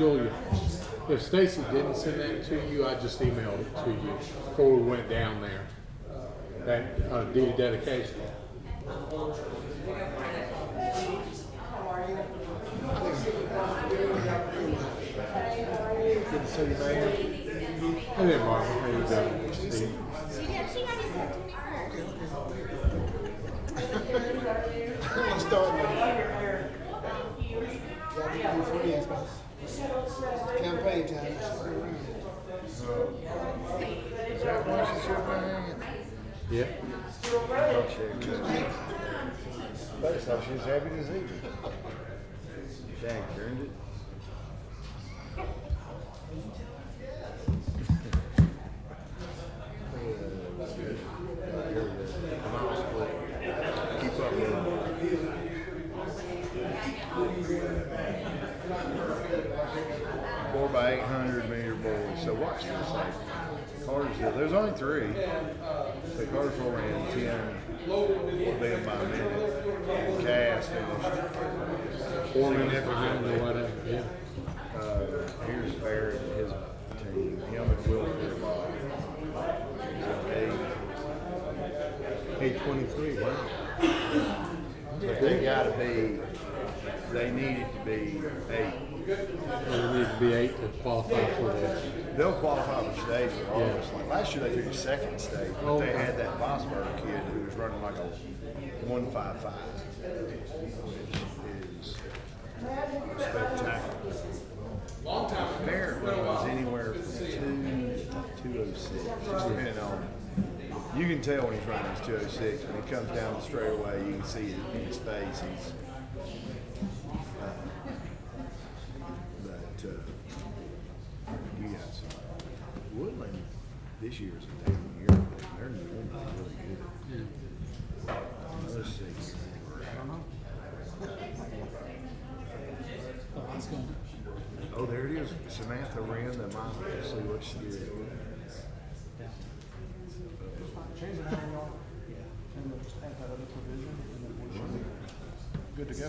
Julia, if Stacy didn't send that to you, I just emailed it to you before we went down there. That deed of dedication. Good to see you, man. Hey there, Barbara. How you doing? She got his head to me first. Let's start with gotta be friends. Campaign time. Is that why she should have been Yeah. I thought she was happy to see me. Dang, turned it. Keep up with it. 4x800 meter boys. So watch this. Like Cartersville, there's only 3. So Cartersville ran 10 them by a minute. And Cass finished 4 minutes behind or whatever. Yeah. Here's Barrett and his team. Him and Wilford Bob. 8:23. Wow. But they gotta be, they need it to be 8. They need to be 8 to qualify for that. They'll qualify for state regardless. Like last year they took a second state, but they had that Vosberg kid who was running like a 155, which is spectacular. Barrett runs anywhere from 2 to 206, just depending on. You can tell when he's running his 206. When he comes down the straightaway, you can see it in his face. He's, you got some. Woodland this year is a down year. They're really good. Yeah. Let's see. Oh, there it is. Samantha ran the mile. Let's see what she did. Good to go.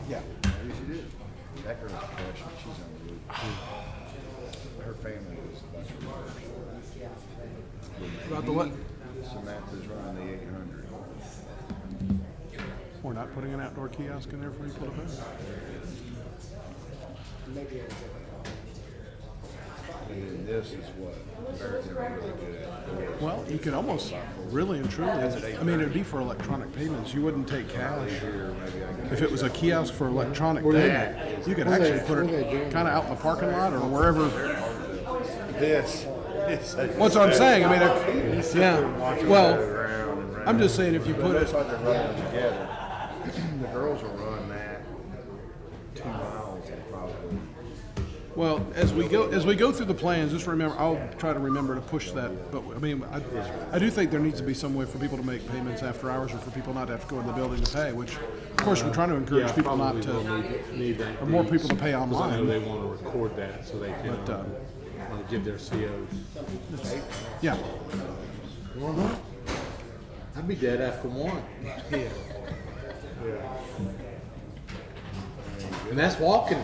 Yeah, maybe she did. That girl's a professional. She's unbelievable. Her family was a bunch of About the what? Samantha's running the 800. We're not putting an outdoor kiosk in there for people to pay. And then this is what Barrett's never really good at. Well, you could almost really and truly, I mean, it would be for electronic payments. You wouldn't take cash. If it was a kiosk for electronic payment, you could actually put it kind of out in the parking lot or wherever. This. What's what I'm saying? I mean, yeah. Well, I'm just saying if you put It's it. like they're running together. The girls will run that 2 miles and probably. Well, as we go through the plans, just remember, I'll try to remember to push that. But I mean, I do think there needs to be some way for people to make payments after hours, or for people not to have to go in the building to pay. Which, of course, we're trying to encourage people not to, need that, or more people to pay because I know online. they want to record that so they can give their COs. Yeah. I'd be dead after 1. Yeah. And that's walking.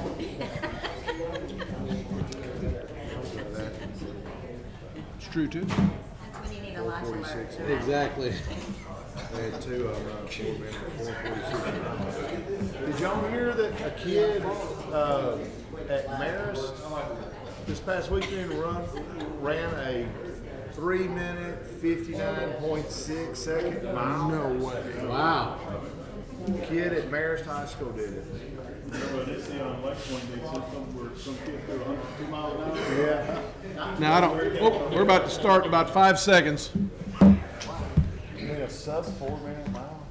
It's true too. That's when you need a lot of work. 46. Exactly. They had 2 of them run 4 minutes, 4:46. Did y'all hear that a kid at Marist this past weekend ran a 3-minute, 59.6 second mile? No way. Wow. Kid at Marist High School did it. They see on like one day system where some kid goes 102 miles an hour. Yeah. Now I don't. Oh, we're about to start in about 5 seconds. A sub 4-minute mile.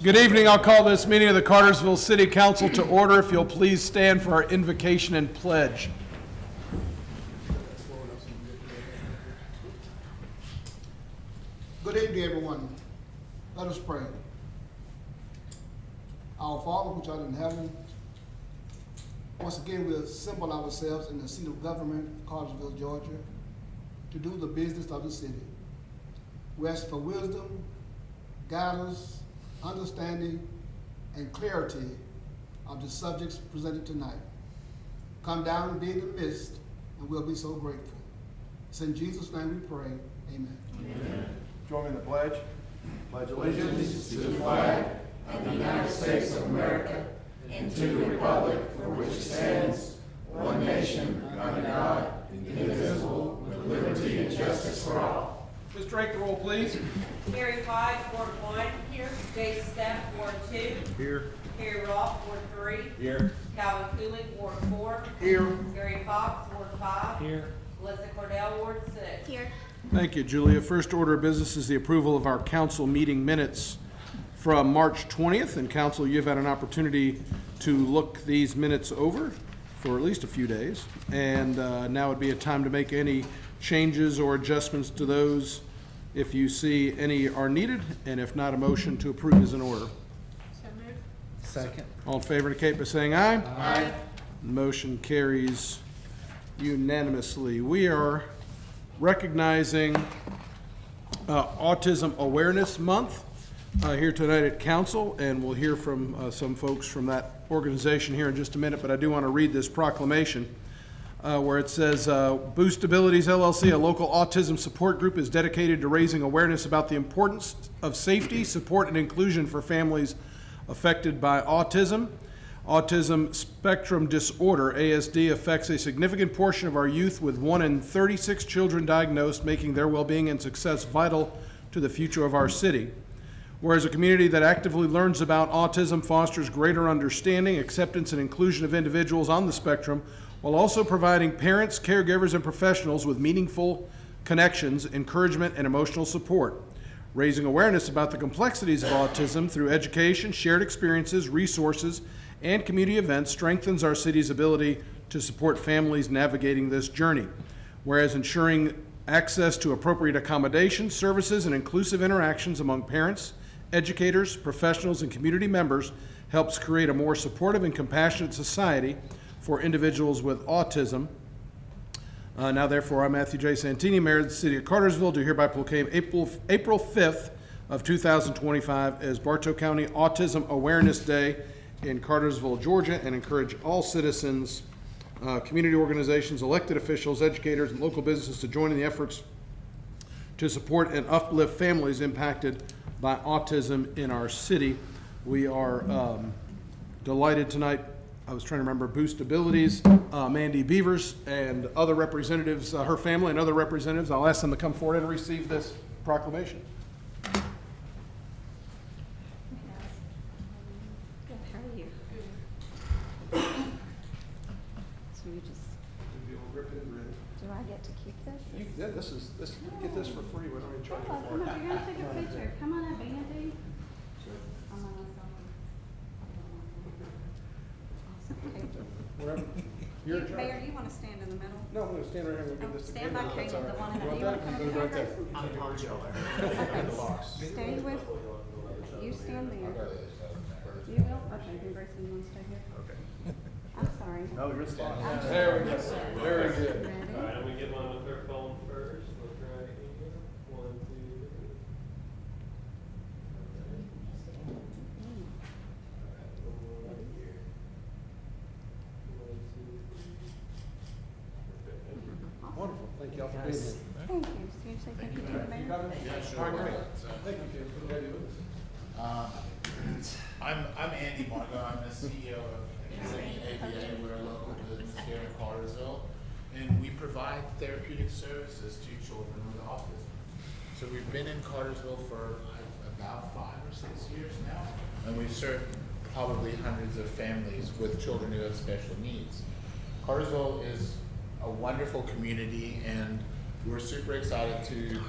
Good evening. I'll call this meeting of the Cartersville City Council to order. If you'll please stand for our invocation and pledge. Good evening, everyone. Let us pray. Our Father, which art in heaven, once again we assemble ourselves in the seat of government, Cartersville, Georgia, to do the business of the city. We ask for wisdom, guidance, understanding, and clarity of the subjects presented tonight. come down and be in the midst, and we'll be so grateful. It's in Jesus' name we pray. Amen. Join me in the pledge. Pledge allegiance. To the flag of the United States of America and to the republic for which it stands, one nation, under God, indivisible, with liberty and justice for all. Ms. Drake, the roll, please. Gary Hyde, Ward 1. Here. Jay Stepp, Ward 2. Here. Harry Roth, Ward 3. Here. Calvin Coolidge, Ward 4. Here. Gary Fox, Ward 5. Here. Melissa Cordell, Ward 6. Here. Thank you, Julia. First order of business is the approval of our council meeting minutes from March 20th. And council, you've had an opportunity to look these minutes over for at least a few days. And now would be a time to make any changes or adjustments to those if you see any are needed. And if not, a motion to approve is in order. So moved. Second. All in favor indicate by saying aye. Aye. Motion carries unanimously. We are recognizing Autism Awareness Month here tonight at Council, and we'll hear from some folks from that organization here in just a minute, but I do want to read this proclamation where it says, Boost Abilities LLC, a local autism support group, is dedicated to raising awareness about the importance of safety, support, and inclusion for families affected by autism. Autism spectrum disorder, ASD, affects a significant portion of our youth, with 1 in 36 children diagnosed, making their well-being and success vital to the future of our city. Whereas a community that actively learns about autism fosters greater understanding, acceptance, and inclusion of individuals on the spectrum, while also providing parents, caregivers, and professionals with meaningful connections, encouragement, and emotional support. Raising awareness about the complexities of autism through education, shared experiences, resources, and community events strengthens our city's ability to support families navigating this journey. Whereas ensuring access to appropriate accommodations, services, and inclusive interactions among parents, educators, professionals, and community members helps create a more supportive and compassionate society for individuals with autism. Now, therefore, I, Matthew J. Santini, Mayor of the City of Cartersville, do hereby proclaim April 5th of 2025 as Bartow County Autism Awareness Day in Cartersville, Georgia, and encourage all citizens, community organizations, elected officials, educators, and local businesses to join in the efforts to support and uplift families impacted by autism in our city. We are delighted tonight. I was trying to remember Boost Abilities, Mandy Beavers, and other representatives, her family and other representatives. I'll ask them to come forward and receive this proclamation. Good. How are you? So you just, do I get to keep this? Yeah, get this for free. We don't even charge Oh, come on, you're gonna take a picture. Come on up, Andy. I'm on myself. Whatever. You're in charge. Mayor, do you wanna stand in the middle? No, I'm gonna stand right here and we'll give this to Stand Kendall, by if that's Caleb, all the right. one in You the, want you wanna that? come Put in it right there. Stay with, you stand there. You will? Okay, then Grayson, you wanna stay here? Okay. I'm sorry. No, you're fine. There we go. Very good. Ready? All right, I'm gonna get one with her phone first. Look right here. 1, 2, 3. Wonderful. Thank y'all for being here. Thank you. So you say thank you to the mayor? All right, great. Thank you, Ken. Good to have you with us. I'm Andy Margo. I'm the CEO of ABA. We're a local business here in Cartersville, and we provide therapeutic services to children with autism. So we've been in Cartersville for about 5 or 6 years now, and we've served probably hundreds of families with children who have special needs. Cartersville is a wonderful community, and we're super excited to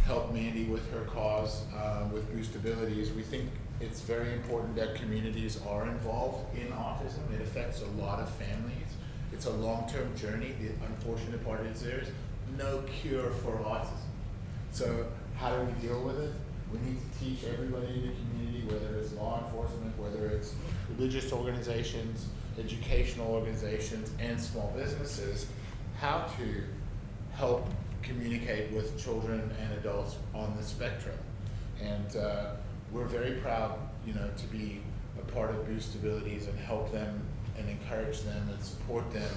help Mandy with her cause with Boost Abilities. We think it's very important that communities are involved in autism. It affects a lot of families. It's a long-term journey. The unfortunate part is there's no cure for autism. So how do we deal with it? We need to teach everybody in the community, whether it's law enforcement, whether it's religious organizations, educational organizations, and small businesses, how to help communicate with children and adults on the spectrum. And we're very proud, to be a part of Boost Abilities and help them and encourage them and support them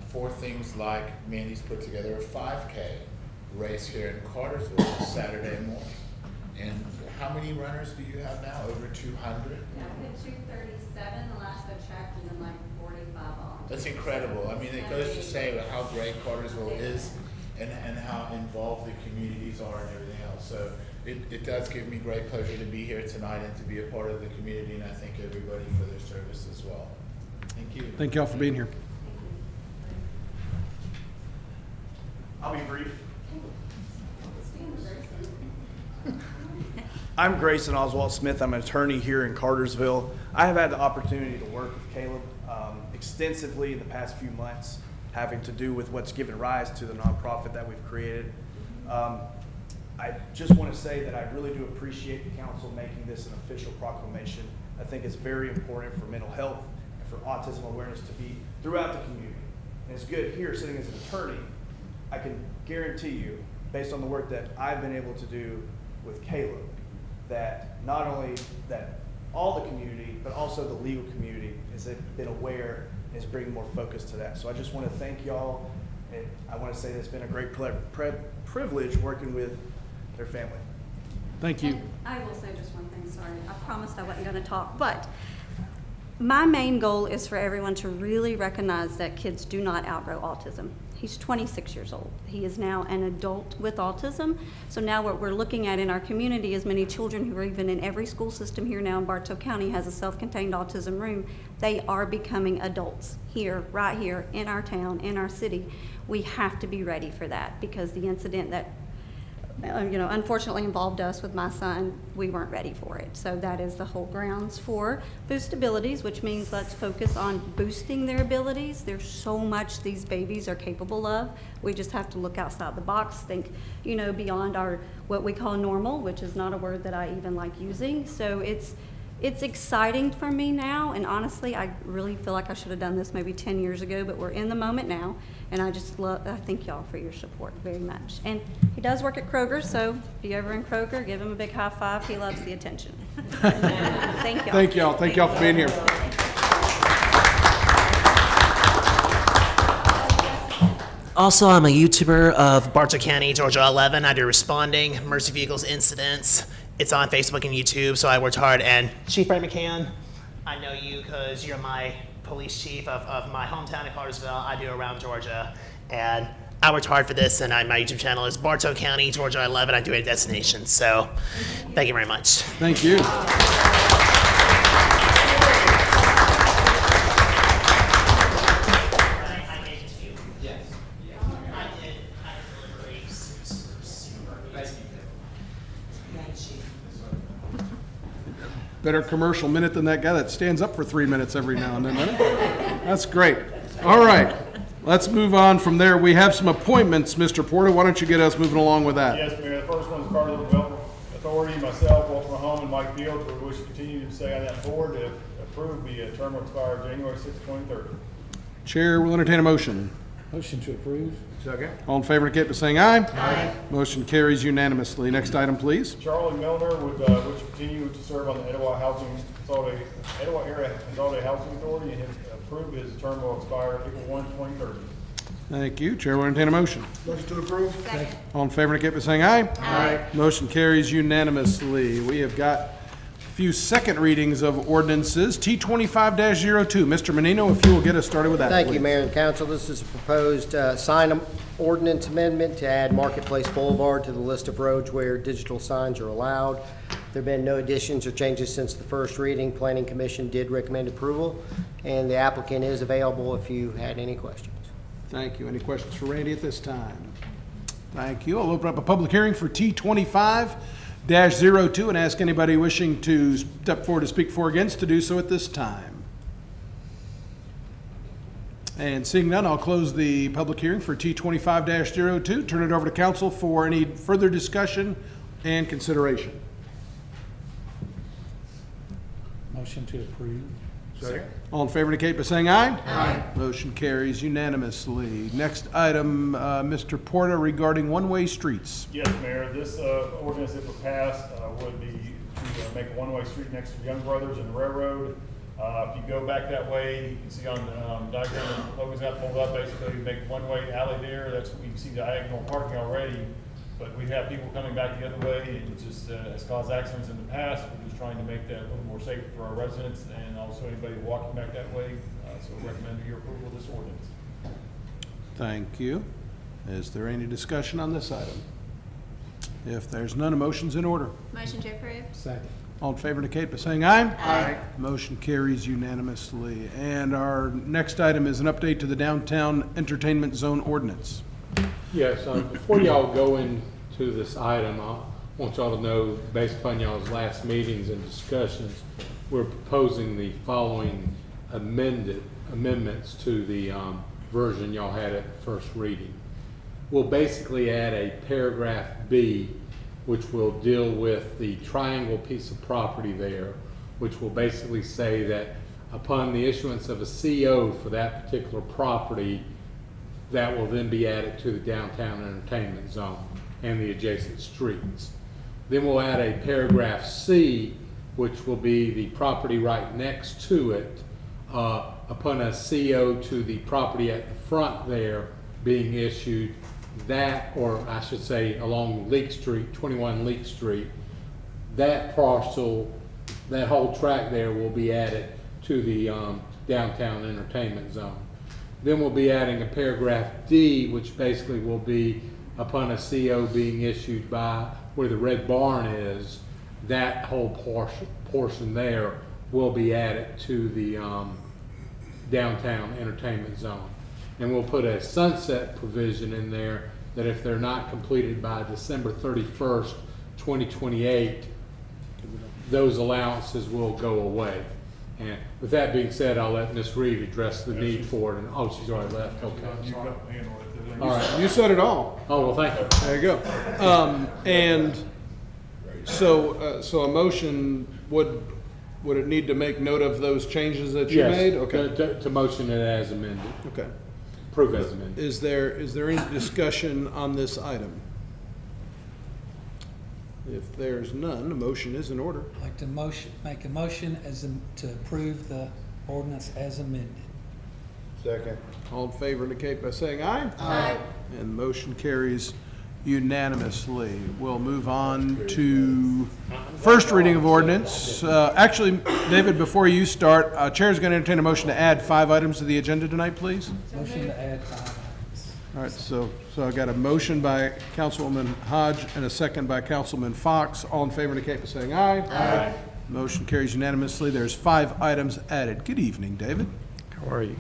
for things like Mandy's put together a 5K race here in Cartersville Saturday morning. And how many runners do you have now? Over 200? Yeah, I hit 237 the last I checked, and then like 45 on. That's incredible. I mean, it goes to say about how great Cartersville is and how involved the communities are and everything else. So it does give me great pleasure to be here tonight and to be a part of the community, and I thank everybody for their service as well. Thank you. Thank you all for being here. I'll be brief. I'm Grayson Oswald Smith. I'm an attorney here in Cartersville. I have had the opportunity to work with Caleb extensively in the past few months, having to do with what's given rise to the nonprofit that we've created. I just want to say that I really do appreciate the council making this an official proclamation. I think it's very important for mental health and for autism awareness to be throughout the community. And it's good here, sitting as an attorney, I can guarantee you, based on the work that I've been able to do with Caleb, that not only that all the community, but also the legal community has been aware and is bringing more focus to that. So I just want to thank y'all, and I want to say that it's been a great privilege working with their family. Thank you. And I will say just one thing, sorry. I promised I wasn't going to talk, but my main goal is for everyone to really recognize that kids do not outgrow autism. He's 26 years old. He is now an adult with autism. So now what we're looking at in our community is many children who are even in every school system here now in Bartow County has a self-contained autism room. They are becoming adults here, right here in our town, in our city. We have to be ready for that because the incident that unfortunately involved us with my son, we weren't ready for it. So that is the whole grounds for Boost Abilities, which means let's focus on boosting their abilities. There's so much these babies are capable of. We just have to look outside the box, think, beyond our, what we call normal, which is not a word that I even like using. So it's exciting for me now, and honestly, I really feel like I should have done this maybe 10 years ago, but we're in the moment now, and I thank y'all for your support very much. And he does work at Kroger, so if you're ever in Kroger, give him a big high five. He loves the attention. Thank y'all. Thank y'all. Thank y'all for being here. Also, I'm a YouTuber of Bartow County, Georgia 11. I do responding, emergency vehicles, incidents. It's on Facebook and YouTube, so I worked hard. And Chief Ray McCann, I know you because you're my police chief of my hometown of Cartersville. I do around Georgia. And I worked hard for this, and my YouTube channel is Bartow County, Georgia 11. I do a destination. So thank you very much. Thank you. Better commercial minute than that guy that stands up for 3 minutes every now and then, right? That's great. All right, let's move on from there. We have some appointments, Mr. Porter. Why don't you get us moving along with that? Yes, Mayor. The first one is Cartersville Development Authority, myself, Walter Mahone, and Mike Fields. We wish to continue to stay on that board to approve the term will expire January 6, 2030. Chair will entertain a motion. Motion to approve. Second. All in favor indicate by saying aye. Aye. Motion carries unanimously. Next item, please. Charlie Milner would wish to continue to serve on the Etowah Area Consolidated Housing Authority, and approve his term will expire April 1, 2030. Thank you. Chair will entertain a motion. Motion to approve. Second. All in favor indicate by saying aye. Aye. Motion carries unanimously. We have got a few second readings of ordinances. T25-02. Mr. Menino, if you will get us started with that, Thank you, please. Mayor and Council. This is a proposed sign ordinance amendment to add Marketplace Boulevard to the list of roads where digital signs are allowed. There have been no additions or changes since the first reading. Planning Commission did recommend approval, and the applicant is available if you had any questions. Thank you. Any questions for Randy at this time? Thank you. I'll open up a public hearing for T25-02 and ask anybody wishing to step forward to speak for or against to do so at this time. And seeing none, I'll close the public hearing for T25-02. Turn it over to council for any further discussion and consideration. Motion to approve. Second. All in favor indicate by saying aye. Aye. Motion carries unanimously. Next item, Mr. Porter, regarding one-way streets. Yes, Mayor. This ordinance, if it passed, would be to make a one-way street next to Young Brothers and the railroad. If you go back that way, you can see on the diagram that Logan's got pulled up, basically you make one-way alley there. That's what you can see diagonal parking already. But we have people coming back the other way, and it just has caused accidents in the past. We're just trying to make that a little more safe for our residents and also anybody walking back that way. So recommend your approval of this ordinance. Thank you. Is there any discussion on this item? If there's none, a motion's in order. Motion to approve. Second. All in favor indicate by saying aye. Aye. Motion carries unanimously. And our next item is an update to the downtown entertainment zone ordinance. Yes, before y'all go into this item, I want y'all to know, based upon y'all's last meetings and discussions, we're proposing the following amendments to the version y'all had at the first reading. We'll basically add a paragraph B, which will deal with the triangle piece of property there, which will basically say that upon the issuance of a CO for that particular property, that will then be added to the downtown entertainment zone and the adjacent streets. Then we'll add a paragraph C, which will be the property right next to it, upon a CO to the property at the front there being issued, that, or I should say along Leek Street, 21 Leek Street, that parcel, that whole tract there will be added to the downtown entertainment zone. Then we'll be adding a paragraph D, which basically will be upon a CO being issued by where the Red Barn is, that whole portion there will be added to the downtown entertainment zone. And we'll put a sunset provision in there that if they're not completed by December 31st, 2028, those allowances will go away. And with that being said, I'll let Ms. Reed address the need for it. And oh, she's already left. Okay. You got to handle it. All right, you said it all. Oh, well, thank you. There you go. And so a motion, would it need to make note of those changes that you made? Okay. To motion it as amended. Okay. Approve as amended. Is there any discussion on this item? If there's none, a motion is in order. I'd like to make a motion to approve the ordinance as amended. Second. All in favor indicate by saying aye. Aye. And the motion carries unanimously. We'll move on to first reading of ordinance. Actually, David, before you start, Chair's going to entertain a motion to add 5 items to the agenda tonight, please. Motion to add 5 items. All right, so I got a motion by Councilwoman Hodge and a second by Councilman Fox. All in favor indicate by saying aye. Aye. Motion carries unanimously. There's 5 items added. Good evening, David. How are you?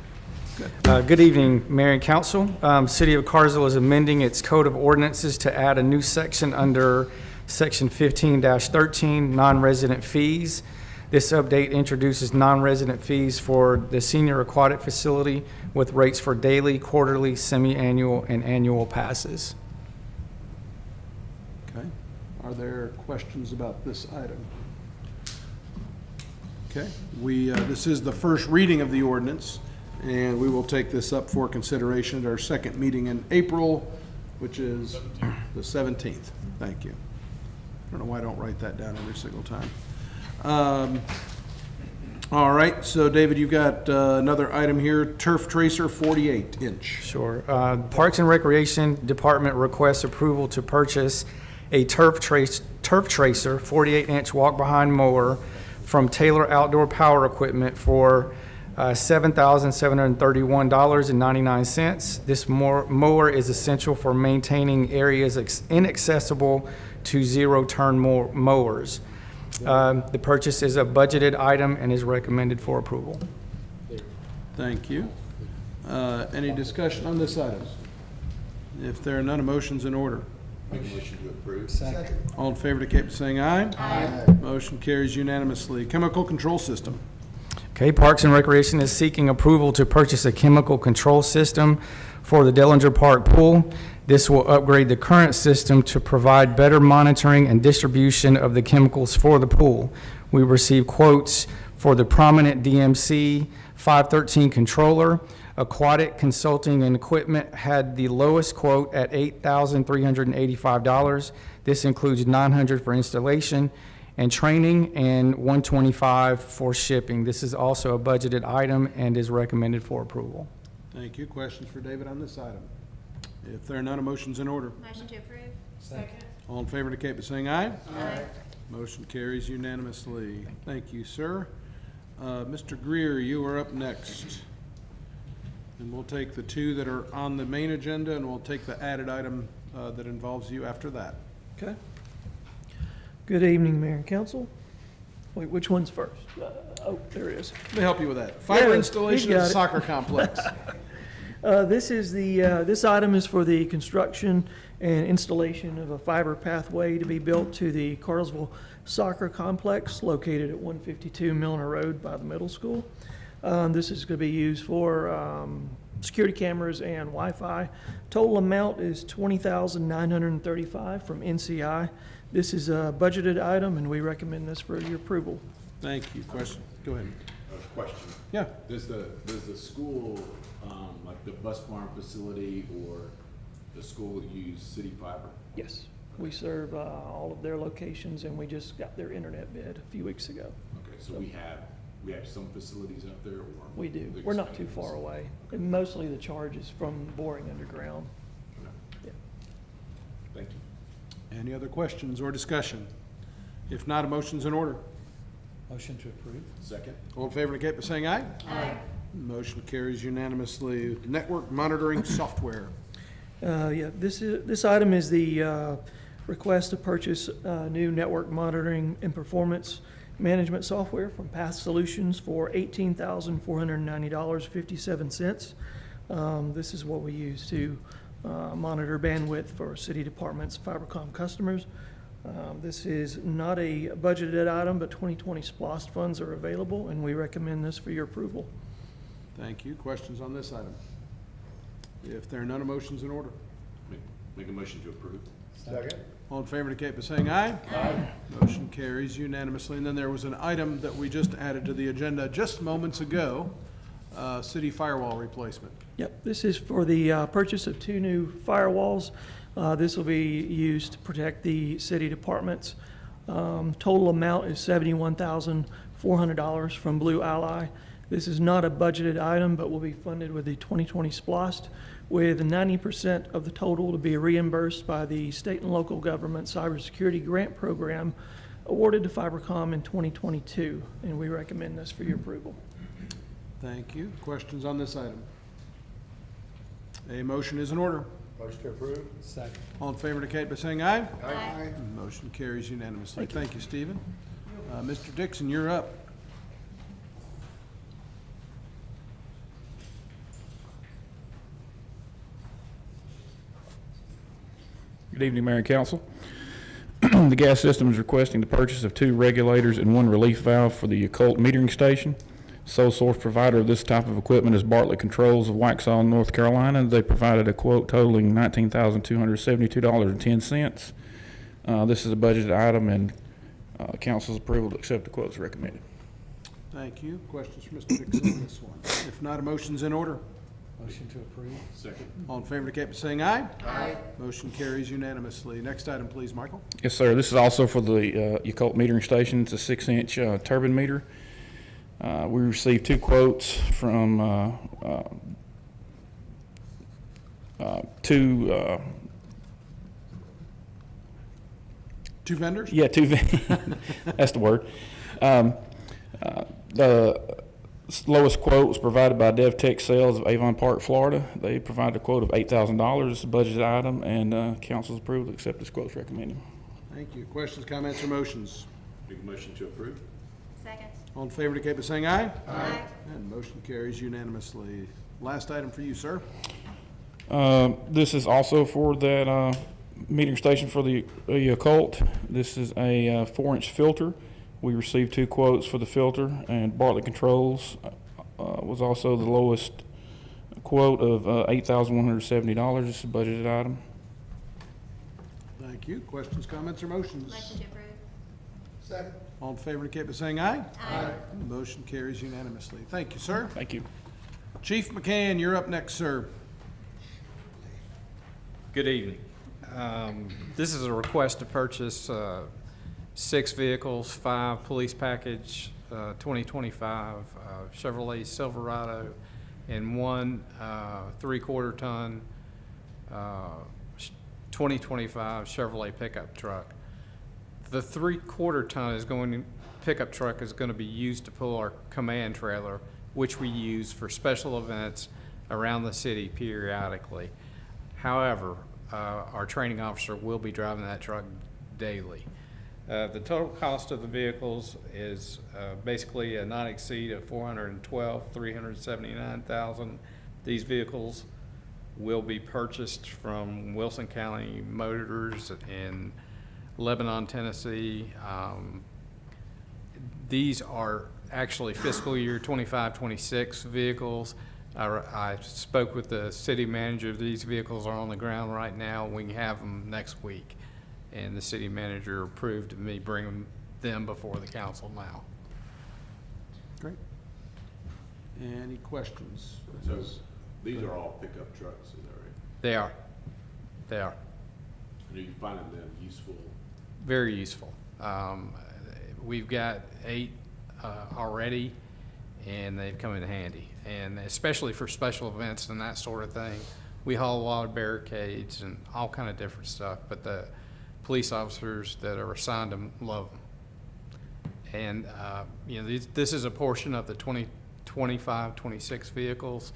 Good evening, Mayor and Council. City of Cartersville is amending its Code of Ordinances to add a new section under Section 15-13, non-resident fees. This update introduces non-resident fees for the senior aquatic facility with rates for daily, quarterly, semi-annual, and annual passes. Okay. Are there questions about this item? Okay. This is the first reading of the ordinance, and we will take this up for consideration at our second meeting in April, which is the 17th. Thank you. I don't know why I don't write that down every single time. All right, so David, you've got another item here, turf tracer 48-inch. Sure. Parks and Recreation Department requests approval to purchase a turf tracer 48-inch walk-behind mower from Taylor Outdoor Power Equipment for $7,731.99. This mower is essential for maintaining areas inaccessible to zero-turn mowers. The purchase is a budgeted item and is recommended for approval. Thank you. Any discussion on this item? If there are none, a motion's in order. Make a motion to approve. Second. All in favor indicate by saying aye. Aye. Motion carries unanimously. Chemical control system. Okay, Parks and Recreation is seeking approval to purchase a chemical control system for the Dellinger Park pool. This will upgrade the current system to provide better monitoring and distribution of the chemicals for the pool. We received quotes for the Prominent DMC 513 controller. Aquatic Consulting and Equipment had the lowest quote at $8,385. This includes $900 for installation and training, and $125 for shipping. This is also a budgeted item and is recommended for approval. Thank you. Questions for David on this item? If there are none, a motion's in order. Motion to approve. Second. All in favor indicate by saying aye. Aye. Motion carries unanimously. Thank you, sir. Mr. Greer, you are up next. And we'll take the two that are on the main agenda, and we'll take the added item that involves you after that. Okay. Good evening, Mayor and Council. Wait, which one's first? Oh, there it is. Let me help you with that. Fiber Yeah, installation you at got the it. soccer complex. This item is for the construction and installation of a fiber pathway to be built to the Cartersville Soccer Complex located at 152 Milner Road by the middle school. This is going to be used for security cameras and Wi-Fi. Total amount is $20,935 from NCI. This is a budgeted item, and we recommend this for your approval. Thank you. Question? Go ahead. Question. Yeah. Does the school, like the bus barn facility or the school use city fiber? Yes, we serve all of their locations, and we just got their internet bid a few weeks ago. Okay, so we have some facilities out there, or? We do. We're not too far away. And mostly the charge is from boring underground. Okay. Yeah. Thank you. Any other questions or discussion? If not, a motion's in order. Motion to approve. Second? All in favor indicate by saying aye. Aye. Motion carries unanimously. Network monitoring software. This item is the request to purchase new network monitoring and performance management software from Path Solutions for $18,490.57. This is what we use to monitor bandwidth for city departments, Fibercom customers. This is not a budgeted item, but 2020 SPLOST funds are available, and we recommend this for your approval. Thank you. Questions on this item? If there are none, a motion's in order. Make a motion to approve. Second. All in favor indicate by saying aye. Aye. Motion carries unanimously. And then there was an item that we just added to the agenda just moments ago, city firewall replacement. Yep, this is for the purchase of 2 new firewalls. This will be used to protect the city departments. Total amount is $71,400 from Blue Ally. This is not a budgeted item, but will be funded with the 2020 SPLOST, with 90% of the total to be reimbursed by the state and local government cybersecurity grant program awarded to Fibercom in 2022, and we recommend this for your approval. Thank you. Questions on this item? A motion is in order. Motion to approve. Second. All in favor indicate by saying aye. Aye. Motion carries unanimously. Thank you, Stephen. Mr. Dixon, you're up. Good evening, Mayor and Council. The gas system is requesting the purchase of 2 regulators and 1 relief valve for the occult metering station. Sole source provider of this type of equipment is Bartlett Controls of Waxhaw, North Carolina. They provided a quote totaling $19,272.10. This is a budgeted item, and council's approval to accept the quote is recommended. Thank you. Questions for Mr. Dixon on this one? If not, a motion's in order. Motion to approve. Second? All in favor indicate by saying aye. Aye. Motion carries unanimously. Next item, please, Michael. Yes, sir. This is also for the occult metering station. It's a 6-inch turbine meter. We received 2 quotes from two vendors? Yeah, 2 that's the word. The lowest quote was provided by DevTech Sales of Avon Park, Florida. They provided a quote of $8,000. It's a budgeted item, and council's approval to accept this quote is recommended. Thank you. Questions, comments, or motions? Make a motion to approve. Second. All in favor indicate by saying aye. Aye. And motion carries unanimously. Last item for you, sir. This is also for that metering station for the occult. This is a 4-inch filter. We received 2 quotes for the filter, and Bartlett Controls was also the lowest quote of $8,170. It's a budgeted item. Thank you. Questions, comments, or motions? Motion to approve. Second. All in favor indicate by saying aye. Aye. Motion carries unanimously. Thank you, sir. Thank you. Chief McCann, you're up next, sir. Good evening. This is a request to purchase 6 vehicles, 5 police package 2025 Chevrolet Silverado, and 1 3/4 ton 2025 Chevrolet pickup truck. The 3/4 ton pickup truck is going to be used to pull our command trailer, which we use for special events around the city periodically. However, our training officer will be driving that truck daily. The total cost of the vehicles is basically a not exceed of $412,379,000. These vehicles will be purchased from Wilson County Motors in Lebanon, Tennessee. These are actually fiscal year 25-26 vehicles. I spoke with the city manager. These vehicles are on the ground right now. We can have them next week. And the city manager approved of me bringing them before the council now. Great. Any questions? So these are all pickup trucks, is that right? They are. They are. And are you finding them useful? Very useful. We've got 8 already, and they've come in handy. And especially for special events and that sort of thing, we haul a lot of barricades and all kind of different stuff. But the police officers that are assigned them love them. And you know, this is a portion of the 2025-26 vehicles,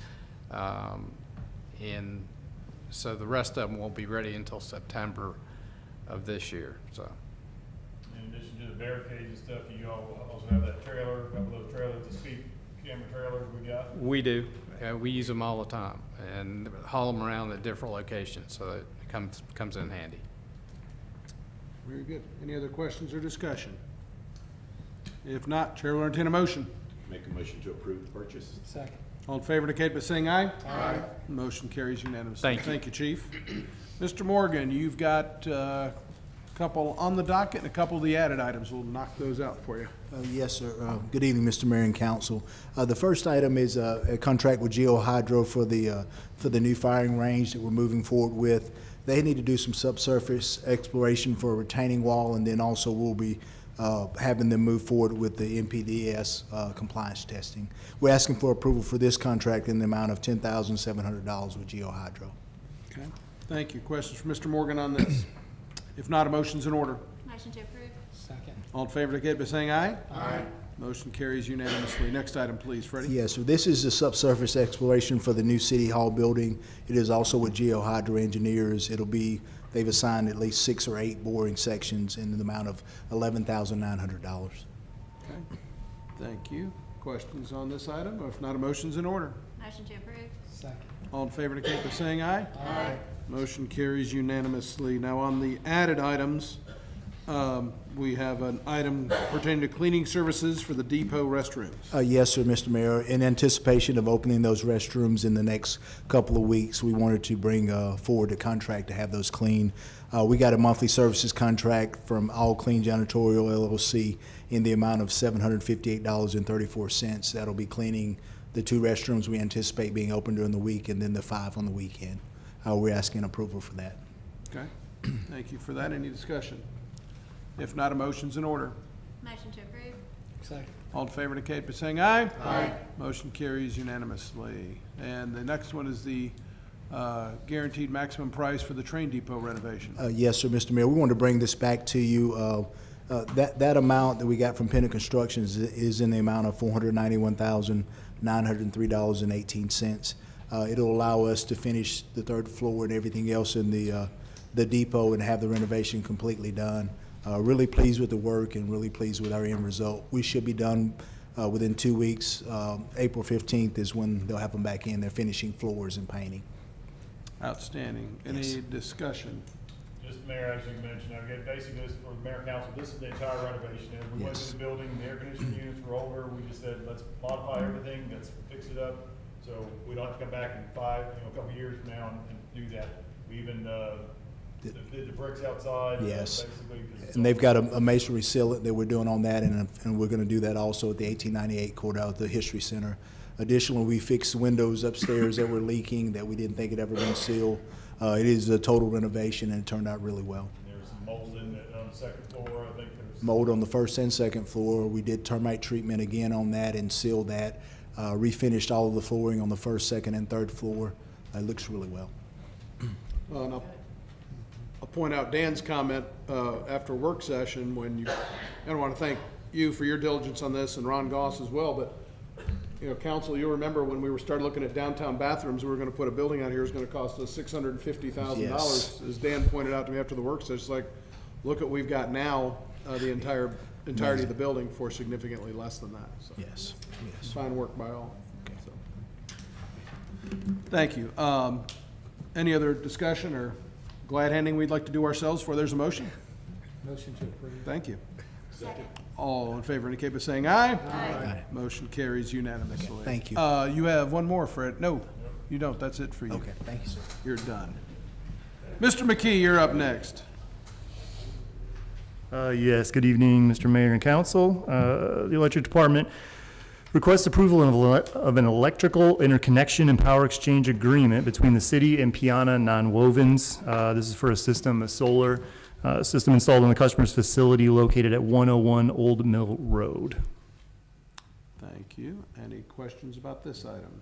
and so the rest of them won't be ready until September of this year. So. In addition to the barricades and stuff, you all also have that trailer, a couple of those trailers, the speed camera trailers we got? We do. We use them all the time and haul them around at different locations, so it comes in handy. Very good. Any other questions or discussion? If not, Chair will entertain a motion. Make a motion to approve the purchase. Second. All in favor indicate by saying aye. Aye. Motion carries unanimously. Thank you. Thank you, Chief. Mr. Morgan, you've got a couple on the docket and a couple of the added items. We'll knock those out for you. Yes, sir. Good evening, Mr. Mayor and Council. The first item is a contract with GeoHydro for the new firing range that we're moving forward with. They need to do some subsurface exploration for a retaining wall, and then also we'll be having them move forward with the NPDES compliance testing. We're asking for approval for this contract in the amount of $10,700 with GeoHydro. Okay. Thank you. Questions for Mr. Morgan on this? If not, a motion's in order. Motion to approve. Second. All in favor indicate by saying aye. Aye. Motion carries unanimously. Next item, please, Freddie. Yes, sir. This is the subsurface exploration for the new City Hall building. It is also with GeoHydro engineers. They've assigned at least 6 or 8 boring sections in the amount of $11,900. Okay. Thank you. Questions on this item? If not, a motion's in order. Motion to approve. Second. All in favor indicate by saying aye. Aye. Motion carries unanimously. Now, on the added items, we have an item pertaining to cleaning services for the depot restrooms. Yes, sir, Mr. Mayor. In anticipation of opening those restrooms in the next couple of weeks, we wanted to bring forward a contract to have those cleaned. We got a monthly services contract from All Clean Janitorial LLC in the amount of $758.34. That'll be cleaning the 2 restrooms we anticipate being open during the week, and then the 5 on the weekend. We're asking approval for that. Okay. Thank you for that. Any discussion? If not, a motion's in order. Motion to approve. Second. All in favor indicate by saying aye. Aye. Motion carries unanimously. And the next one is the guaranteed maximum price for the train depot renovation. Yes, sir, Mr. Mayor. We want to bring this back to you. That amount that we got from Pennant Construction is in the amount of $491,903.18. It'll allow us to finish the 3rd floor and everything else in the depot and have the renovation completely done. Really pleased with the work and really pleased with our end result. We should be done within 2 weeks. April 15th is when they'll have them back in. They're finishing floors and painting. Outstanding. Any discussion? Just the mayor, as you mentioned, basically this for the mayor and council, this is the entire renovation. As we went through the building, the air conditioning units were older. We just said, let's modify everything, let's fix it up. So we don't have to come back in a couple of years from now and do that. We even did the bricks outside. Yes. Basically, And they've got a masonry sealant that we're doing on that, and we're going to do that also at the 1898 courthouse, at the History Center. Additionally, we fixed windows upstairs that were leaking that we didn't think had ever been sealed. It is a total renovation, and it turned out really well. There was some mold in it on the 2nd floor. I think there was mold on the first and second floor. We did termite treatment again on that and sealed that. Refinished all of the flooring on the first, second, and third floor. It looks really well. And I'll point out Dan's comment after work session when you, and I want to thank you for your diligence on this and Ron Goss as well, but you know, council, you'll remember when we started looking at downtown bathrooms, we were going to put a building out here, it was going to cost us $650,000. Yes. As Dan pointed out to me after the work session, it's like, look what we've got now, the entirety of the building for significantly less than that. So. Yes. Yes. Fine work by all. So. Thank you. Any other discussion or glad handing we'd like to do ourselves before there's a motion? Motion to approve. Thank you. All in favor indicate by saying aye. Aye. Motion carries unanimously. Okay, thank you. You have one more, Fred. No, you don't. That's it for you. Okay, thank you, sir. You're done. Mr. McKee, you're up next. Yes, good evening, Mr. Mayor and Council. The Electric Department requests approval of an electrical interconnection and power exchange agreement between the city and Piana Nonwovens. This is for a solar system installed on the customer's facility located at 101 Old Mill Road. Thank you. Any questions about this item?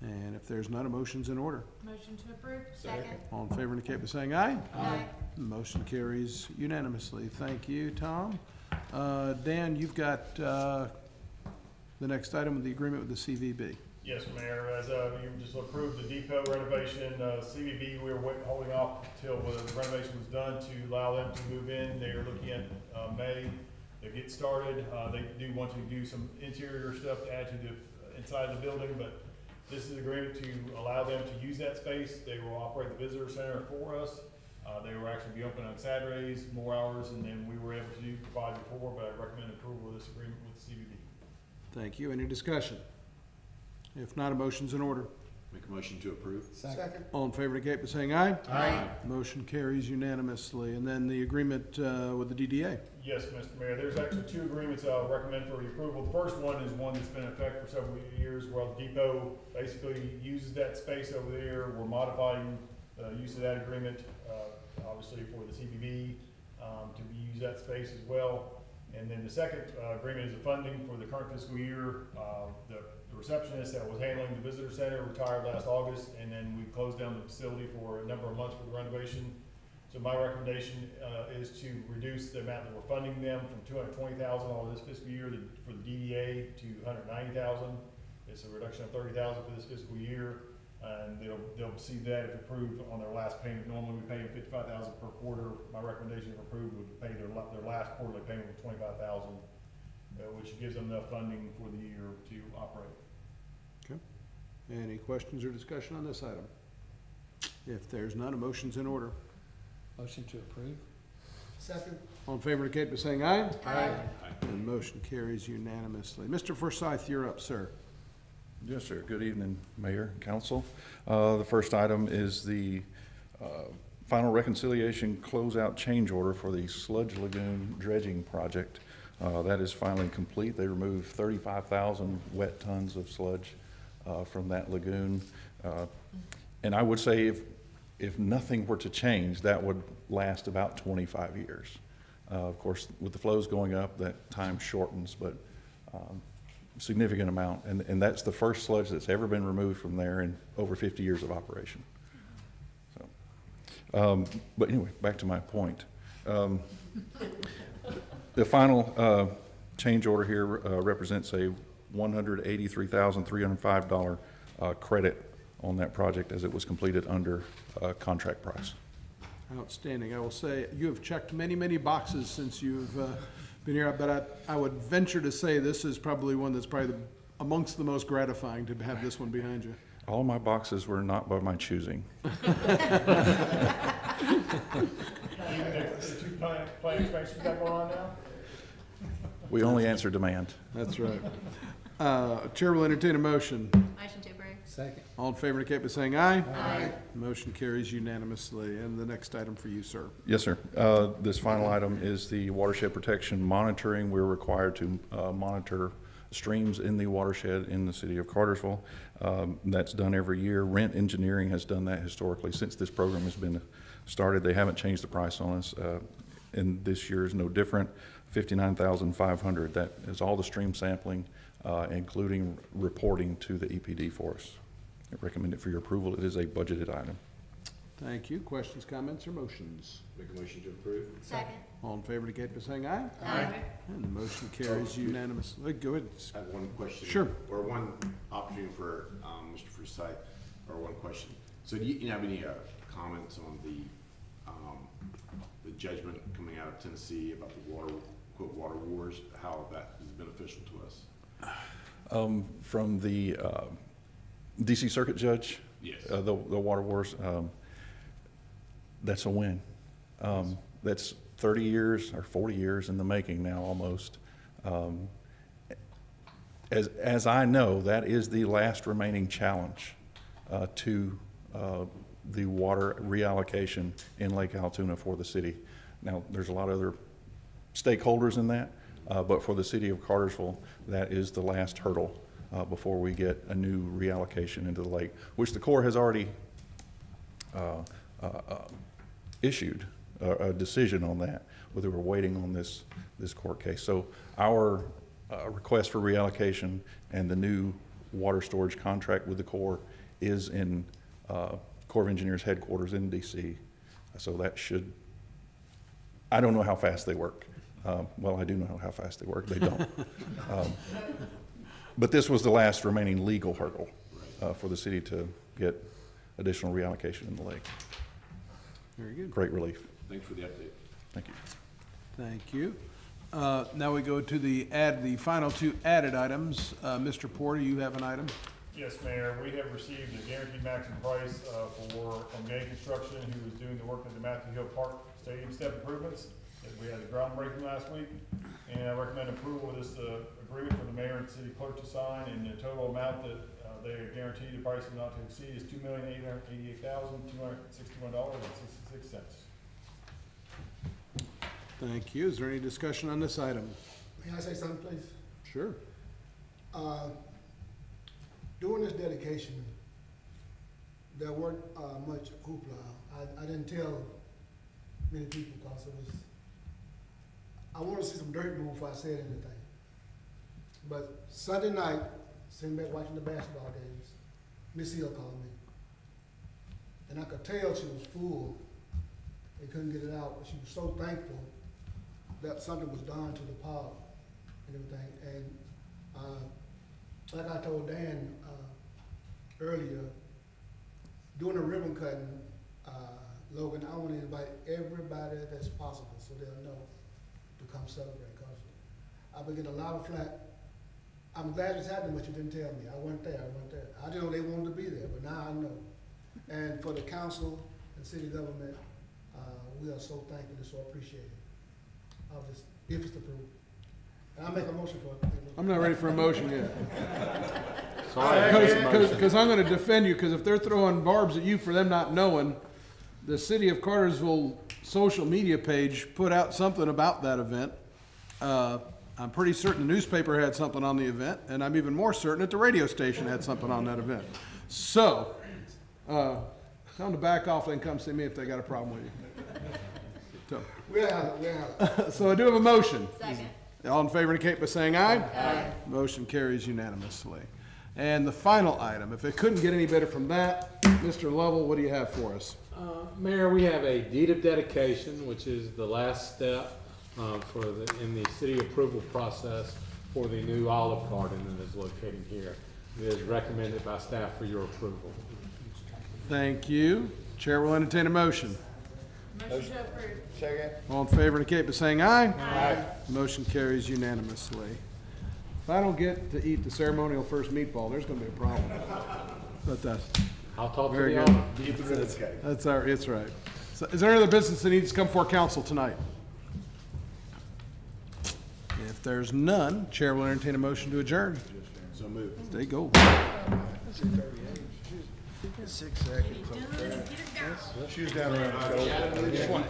And if there's none, a motion's in order. Motion to approve. Second. All in favor indicate by saying aye. Aye. Motion carries unanimously. Thank you, Tom. Dan, you've got the next item, the agreement with the CVB. Yes, Mayor, as you just approved the depot renovation, CVB, we were holding off until the renovation was done to allow them to move in. They are looking at May to get started. They do want to do some interior stuff to add to the inside of the building, but this is an agreement to allow them to use that space. They will operate the visitor center for us. They will actually be open on Saturdays, more hours than we were able to provide before, but I recommend approval of this agreement with CVB. Thank you. Any discussion? If not, a motion's in order. Make a motion to approve. Second. All in favor indicate by saying aye. Aye. Motion carries unanimously. And then the agreement with the DDA. Yes, Mr. Mayor, there's actually two agreements I'll recommend for your approval. The first one is one that's been in effect for several years, where the depot basically uses that space over there. We're modifying the use of that agreement, obviously for the CBB, to use that space as well. And then the second agreement is the funding for the current fiscal year. The receptionist that was handling the visitor center retired last August, and then we closed down the facility for a number of months for the renovation. So my recommendation is to reduce the amount that we're funding them from $220,000 over this fiscal year for the DDA to $190,000. It's a reduction of $30,000 for this fiscal year, and they'll see that if approved on their last payment. Normally we pay them $55,000 per quarter. My recommendation if approved would pay their last quarterly payment of $25,000, which gives them enough funding for the year to operate. Okay. Any questions or discussion on this item? If there's none, a motion's in order. Motion to approve. Second. All in favor indicate by saying aye. Aye. And motion carries unanimously. Mr. Forsyth, you're up, sir. Yes, sir. Good evening, Mayor and Council. The first item is the final reconciliation closeout change order for the Sludge Lagoon dredging project. That is finally complete. They removed 35,000 wet tons of sludge from that lagoon. And I would say if nothing were to change, that would last about 25 years. Of course, with the flows going up, that time shortens, but significant amount. And that's the first sludge that's ever been removed from there in over 50 years of operation. So, but anyway, back to my point. The final change order here represents a $183,305 credit on that project as it was completed under contract price. Outstanding. I will say you have checked many, many boxes since you've been here, but I would venture to say this is probably one that's probably amongst the most gratifying to have this one behind you. All my boxes were not by my choosing. Even the two plant expansions got going on now? We only answer demand. That's right. Chair will entertain a motion. Motion to approve. Second. All in favor indicate by saying aye. Aye. Motion carries unanimously. And the next item for you, sir. Yes, sir. This final item is the watershed protection monitoring. We're required to monitor streams in the watershed in the city of Cartersville. That's done every year. Rent Engineering has done that historically since this program has been started. They haven't changed the price on us. and this year is no different, $59,500. That is all the stream sampling, including reporting to the EPD for us. I recommend it for your approval. It is a budgeted item. Thank you. Questions, comments, or motions? Make a motion to approve. Second. All in favor indicate by saying aye. Aye. And the motion carries unanimously. Go ahead. I have one question. Sure. Or one opportunity for Mr. Forsythe, or one question. So do you have any comments on the judgment coming out of Tennessee about the quote, water wars, how that is beneficial to us? From the DC Circuit Judge? Yes. The water wars, that's a win. That's 30 years or 40 years in the making now almost. As I know, that is the last remaining challenge to the water reallocation in Lake Altoona for the city. Now, there's a lot of other stakeholders in that, but for the city of Cartersville, that is the last hurdle before we get a new reallocation into the lake, which the Corps has already issued a decision on that, but they were waiting on this court case. So our request for reallocation and the new water storage contract with the Corps is in Corps of Engineers headquarters in DC. So that should, I don't know how fast they work. Well, I do know how fast they work. They don't. But this was the last remaining legal hurdle for the city to get additional reallocation in the lake. Very good. Great relief. Thanks for the update. Thank you. Thank you. Now we go to the final two added items. Mr. Porter, you have an item? Yes, Mayor, we have received a guaranteed maximum price from Gain Construction, who was doing the work at the Matthew Hill Park Stadium step improvements. We had the groundbreaking last week, and I recommend approval of this agreement for the mayor and city clerk to sign, and the total amount that they are guaranteed, the price is not to exceed, is $2,888,261.66. Thank you. Is there any discussion on this item? May I say something, please? Sure. During this dedication, there weren't much hoopla. I didn't tell many people because it was, I wanted to see some dirt move before I said anything. But Sunday night, sitting back watching the basketball games, Miss Hill called me. And I could tell she was full. They couldn't get it out, but she was so thankful that something was done to the park and everything. And like I told Dan earlier, doing a ribbon cutting, Logan, I want to invite everybody that's possible so they'll know to come celebrate. Because I've been getting a lot of flack. I'm glad it's happening, but you didn't tell me. I wasn't there. I didn't know they wanted to be there, but now I know. And for the council and city government, we are so thankful and so appreciated of this, if it's approved. And I make a motion for it. I'm not ready for a motion yet. Sorry. Because I'm going to defend you, because if they're throwing barbs at you for them not knowing, the city of Cartersville social media page put out something about that event. I'm pretty certain the newspaper had something on the event, and I'm even more certain that the radio station had something on that event. So, tell them to back off and come see me if they got a problem with you. So, We'll have it. so I do have a motion. Second. All in favor indicate by saying aye. Aye. Motion carries unanimously. And the final item, if it couldn't get any better from that, Mr. Lovell, what do you have for us? Mayor, we have a deed of dedication, which is the last step in the city approval process for the new Olive Garden that is located here. It is recommended by staff for your approval. Thank you. Chair will entertain a motion. Motion to approve. Second. All in favor indicate by saying aye. Aye. Motion carries unanimously. If I don't get to eat the ceremonial first meatball, there's going to be a problem. But that's I'll talk to very the good. owner. That's it's right. So is there any other business that needs to come before council tonight? If there's none, chair will entertain a motion to adjourn. So moved. There you go. 6 seconds. She was down around the shoulder.